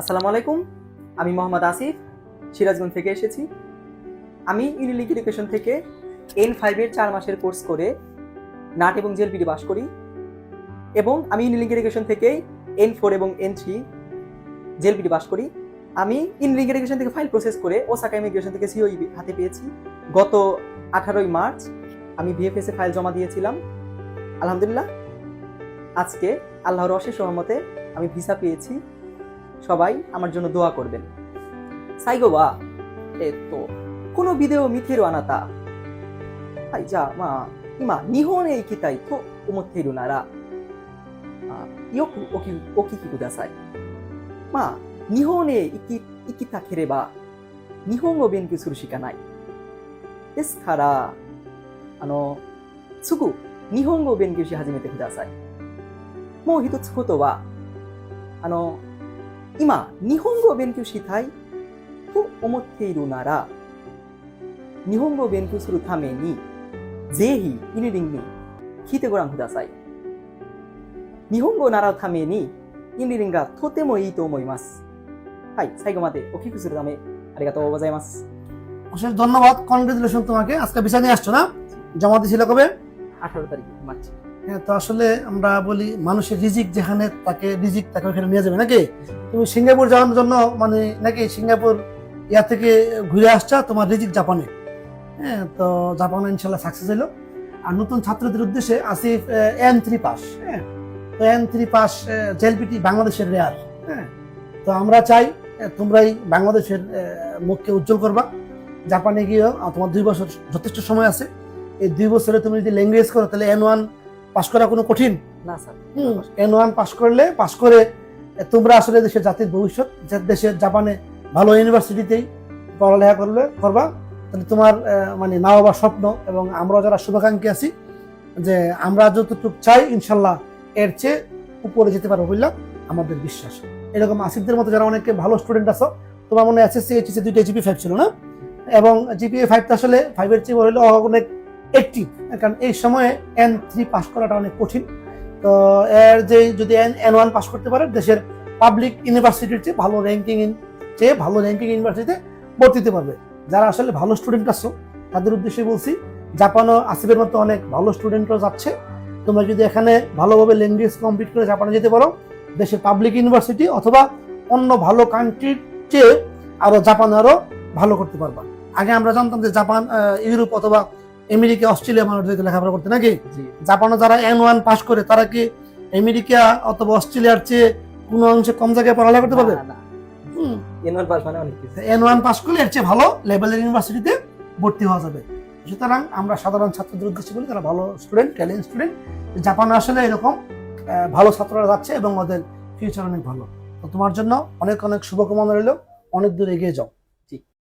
আসসালামু আলাইকুম, আমি মোহাম্মদ আসিফ, সিরাজগঞ্জ থেকে এসেছি। আমি ইউনিলিঙ্ক এডুকেশন থেকে N5-এর 4 মাসের কোর্স করে নাট এবং জেএলপিটি পাস করি, এবং আমি ইউনিলিঙ্ক এডুকেশন থেকে N4 এবং N3 জেএলপিটি পাস করি। আমি ইউনিলিঙ্ক এডুকেশন থেকে ফাইল প্রসেস করে ওসাকা ইমিগ্রেশন থেকে সিওই হাতে পেয়েছি। গত 18ই মার্চ আমি ভিএফএস এ ফাইল জমা দিয়েছিলাম। আলহামদুলিল্লাহ, আজকে আল্লাহর অশেষ রহমতে আমি ভিসা পেয়েছি। সবাই আমার জন্য দোয়া করবেন। সাইগো ওয়া কোনো ভিডিও মিথেরো আনাতা হাই যা মা ইমা নিহনে ইকিতাই তো ওমোত্তেইরু নারা ইয়োকু ওকিকি কুদাসাই। মা নিহনে ikitakerebá nihongoを勉強するしかない。ですからすぐ日本語を勉強し始めてください。もう一つことは今日本語を勉強したいと思っているなら、日本語を勉強するためにぜひイヌリンに聞いてご覧ください。日本語を習うためにイヌリンがとてもいいと思います。はい、最後までお聞きするためありがとうございます。অশেষ ধন্যবাদ, কনগ্রেচুলেশন তোমাকে। আজকে ভিসা নিয়ে আসছো না? জমা দিয়েছিল কবে? 18 তারিখ মার্চ। হ্যাঁ, তো আসলে আমরা বলি মানুষের রিজিক যেখানে তাকে ওখানে নিয়ে যাবে নাকি? তুমি সিঙ্গাপুর যাওয়ার জন্য মানে নাকি সিঙ্গাপুর ইয়া থেকে ঘুরে আসছা, তোমার রিজিক জাপানে। হ্যাঁ, তো জাপানে ইনশাল্লাহ সাকসেস হলো। আর নতুন ছাত্রদের উদ্দেশ্যে আসিফ N3 পাস। হ্যাঁ, তো N3 পাস জেএলপিটি বাংলাদেশের রেয়ার। হ্যাঁ, তো আমরা চাই তোমরাই বাংলাদেশের মুখকে উজ্জ্বল করবা। জাপানে গিয়েও তোমার 2 বছর যথেষ্ট সময় আছে। এই 2 বছরে তুমি যদি ল্যাঙ্গুয়েজ করো তাহলে N1 পাস করা কোনো কঠিন না স্যার। N1 পাস করে তোমরা আসলে দেশের জাতির ভবিষ্যৎ, দেশের জাপানে ভালো ইউনিভার্সিটিতেই পড়ালেখা করবা। তাহলে তোমার মানে মা বাবার স্বপ্ন এবং আমরা যারা শুভাকাঙ্ক্ষী আছি যে আমরা যতটুকু চাই ইনশাল্লাহ এর চেয়ে উপরে যেতে পারবো বললাম আমাদের বিশ্বাস। এরকম আসিফদের মতো যারা অনেকে ভালো স্টুডেন্ট আছো, তোমার মনে আছে এইচএসসি 2টা GPA 5 ছিল না? এবং GPA 5 আসলে 5-এর চেয়ে হলো অনেক অ্যাক্টিভ, কারণ এই সময়ে N3 পাস করাটা অনেক কঠিন। তো এর যে যদি N1 পাস করতে পারে দেশের পাবলিক ইউনিভার্সিটির চেয়ে ভালো র্যাঙ্কিং ইউনিভার্সিটিতে ভর্তি হতে পারবে। যারা আসলে ভালো স্টুডেন্ট আছো তাদের উদ্দেশ্যে বলছি, জাপানও আসিফের মতো অনেক ভালো স্টুডেন্টও যাচ্ছে। তোমরা যদি এখানে ভালোভাবে ল্যাঙ্গুয়েজ কমপ্লিট করে জাপানে যেতে পারো, দেশের পাবলিক ইউনিভার্সিটি অথবা অন্য ভালো কান্ট্রির চেয়ে জাপান আরো ভালো করতে পারবা। আগে আমরা জানতাম যে জাপান ইউরোপ অথবা আমেরিকা অস্ট্রেলিয়া মানুষদের লেখাপড়া করতে নাকি? জাপানে যারা N1 পাস করে তারা কি আমেরিকা অথবা অস্ট্রেলিয়ার চেয়ে কোনো অংশে কম জায়গায় পড়ালেখা করতে পারবে? N1 পাস করলে এর চেয়ে ভালো লেভেলের ইউনিভার্সিটিতে ভর্তি হওয়া যাবে। সুতরাং আমরা সাধারণ ছাত্রদের উদ্দেশ্যে বলি যারা ভালো স্টুডেন্ট, ট্যালেন্ট স্টুডেন্ট, জাপানে আসলে এরকম ভালো ছাত্ররা যাচ্ছে এবং ওদের ফিউচার অনেক ভালো। তো তোমার জন্য অনেক অনেক শুভকামনা রইল, অনেক দূর এগিয়ে যাও।